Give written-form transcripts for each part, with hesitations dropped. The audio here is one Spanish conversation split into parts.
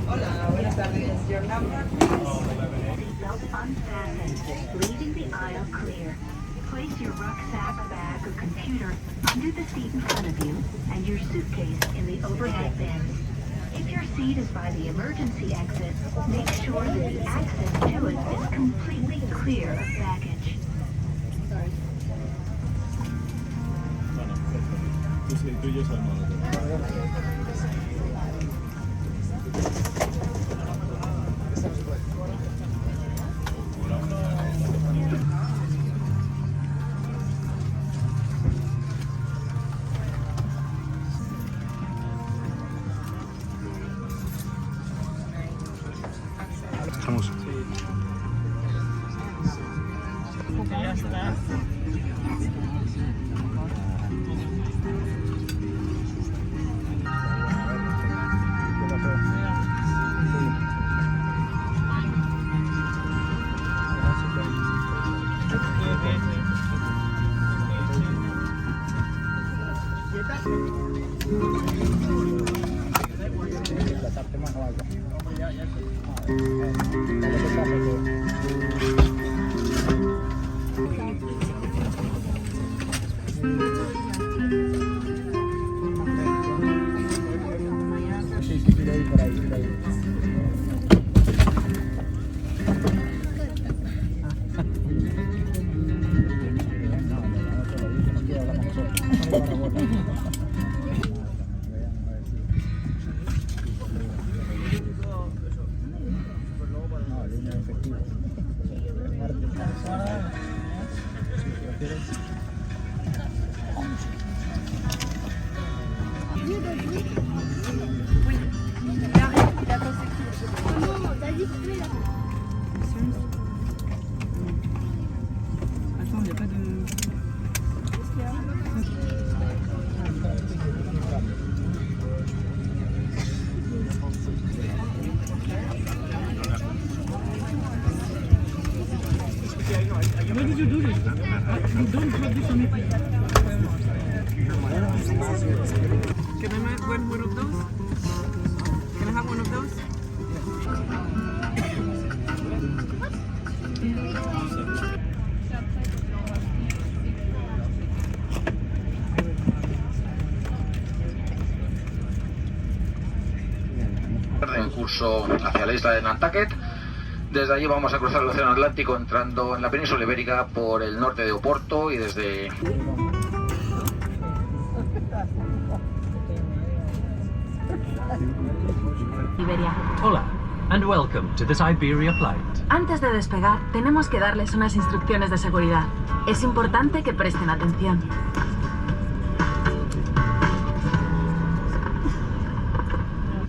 Hola, buenas tardes. Your number, please. Belt unfastened, leaving the aisle clear. Place your rucksack, bag, or computer under the seat in front of you and your suitcase in the overhead bins. If your seat is by the emergency exit, make sure that the access to it is completely clear of baggage. Tú y yo sabemos. Estamos. Ya está. Why did you do this? You don't have this on it. Can I have one of those? Can I have one of those? En curso hacia la isla de Nantucket. Desde allí vamos a cruzar el Océano Atlántico entrando en la península ibérica por el norte de Oporto y desde... Iberia. Hola, and welcome to this Iberia flight. Antes de despegar, tenemos que darles unas instrucciones de seguridad. Es importante que presten atención.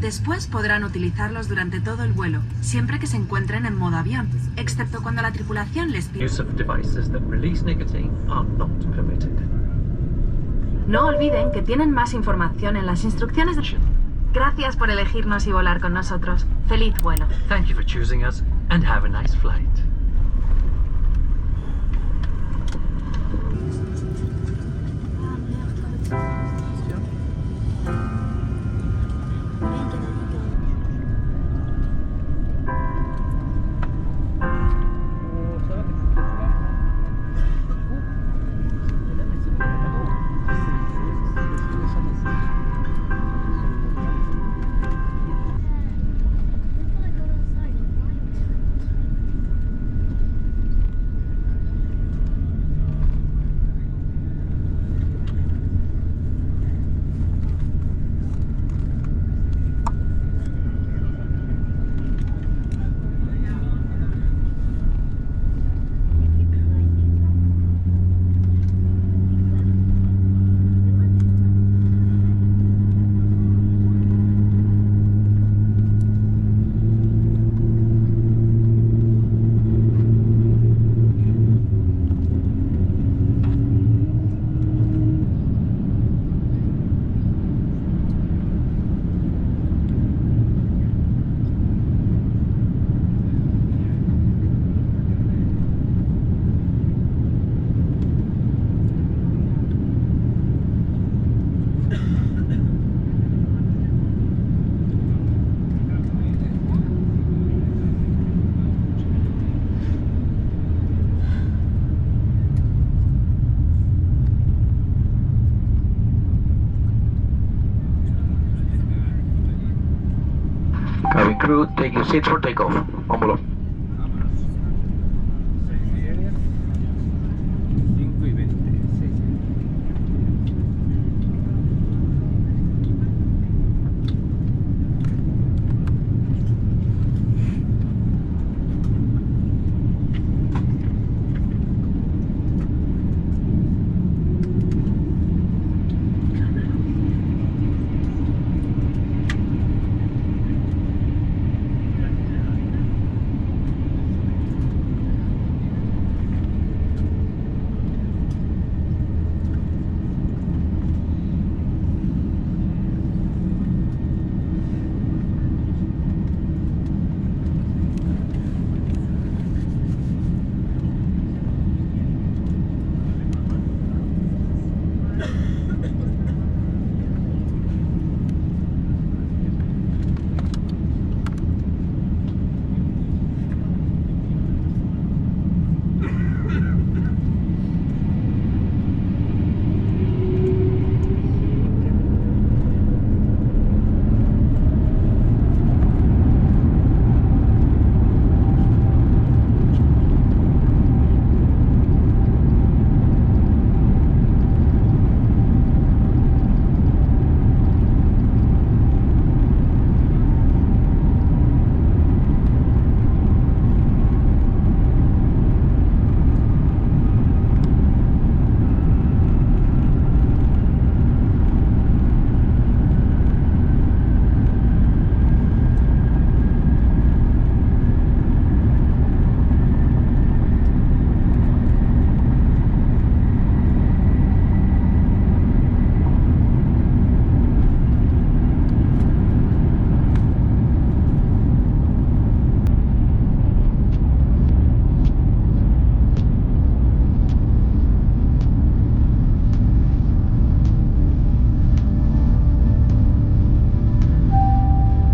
Después podrán utilizarlos durante todo el vuelo, siempre que se encuentren en modo avión, excepto cuando la tripulación les pide. Use of devices that release nicotine are not permitted. No olviden que tienen más información en las instrucciones de... Gracias por elegirnos y volar con nosotros. ¡Feliz vuelo! Thank you for choosing us, and have a nice flight. Crew, take your seats for takeoff. Vámonos. 5 y 20.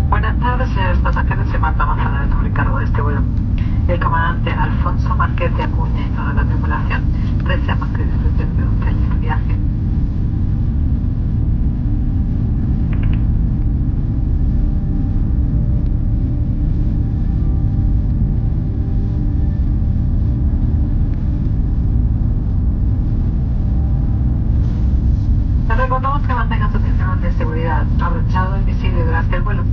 Buenas tardes, señores pasajeros. Se Marta Manzanares sobre cargo de este vuelo. El comandante Alfonso Márquez de Acuña y toda la tripulación deseamos que disfruten de un feliz viaje. Les recordamos que mantengan su cinturón de seguridad abrochado y visible durante el vuelo.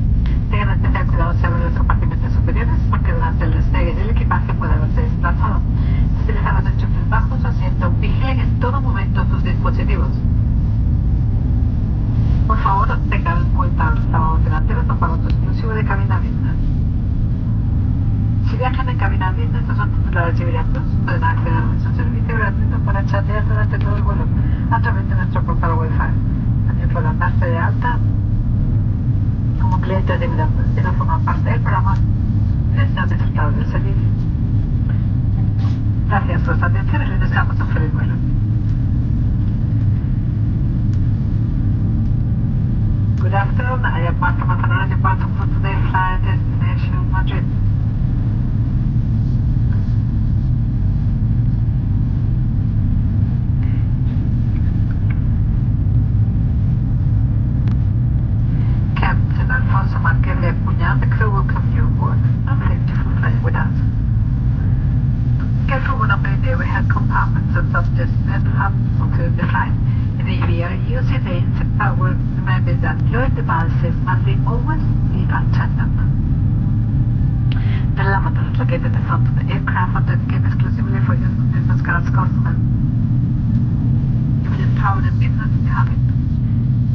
Tengan especial cuidado si abren los compartimentos superiores porque durante el despegue del equipaje puede haberse desplazado. Si utilizan los enchufes bajo su asiento, vigilen en todo momento sus dispositivos. Por favor, tengan en cuenta los lavabos delanteros son para uso exclusivo de cabina business. Si viajan en cabina business o son titulares de Iberia Plus, pueden acceder a nuestro servicio gratuito para chatear durante todo el vuelo a través de nuestro portal Wi-Fi. También pueden darse de alta como clientes de Iberia Plus. Si no forman parte del programa, desean disfrutar del servicio. Gracias por su atención y les deseamos un feliz vuelo. Good afternoon, I am Marta Manzanares, departing for today's flight destination Madrid. Captain Alfonso Márquez de Acuña, the crew will welcome you aboard and thank you for flying with us. Careful when operating overhead compartments and subjects that have included the flight. In the EVR, using the insect power, remember that your devices must be always be unattended. The lavatory is located in the front of the aircraft and dedicated exclusively for use of business class customers. If you travel in business cabin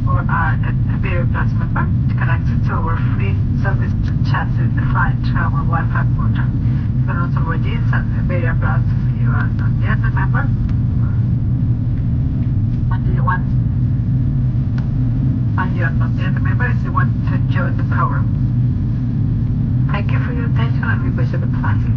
or are a Iberia Plus member, you can access to our free service chassis, the flight travel Wi-Fi portal. You can also register at Iberia Plus if you are not yet a member. And you are not yet a member if you want to join the program. Thank you for your attention and we wish you good flying.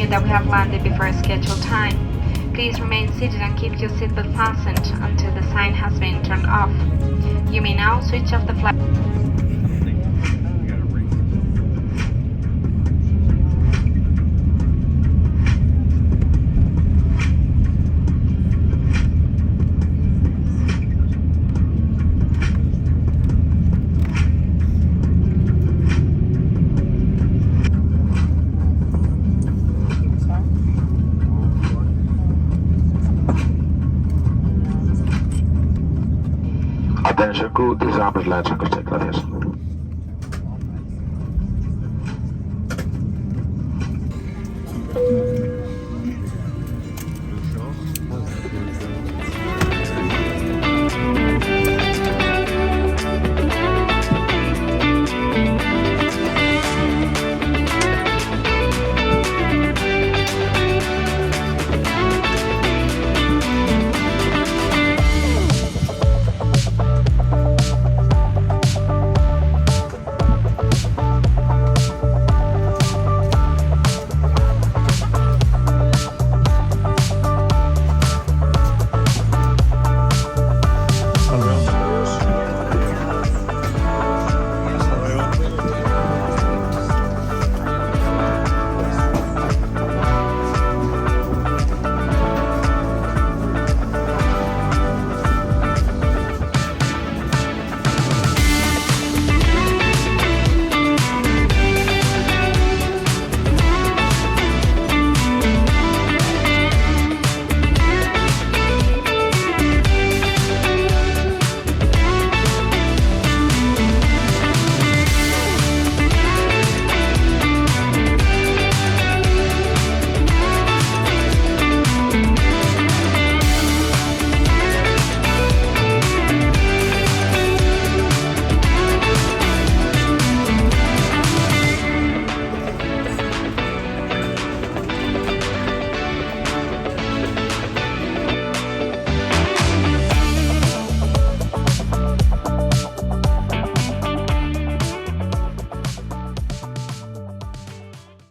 you that we have landed before scheduled time. Please remain seated and keep your seatbelt fastened until the sign has been turned off. You may now switch off the flight. Attention crew, this is Ambers Light Sancho Check, gracias.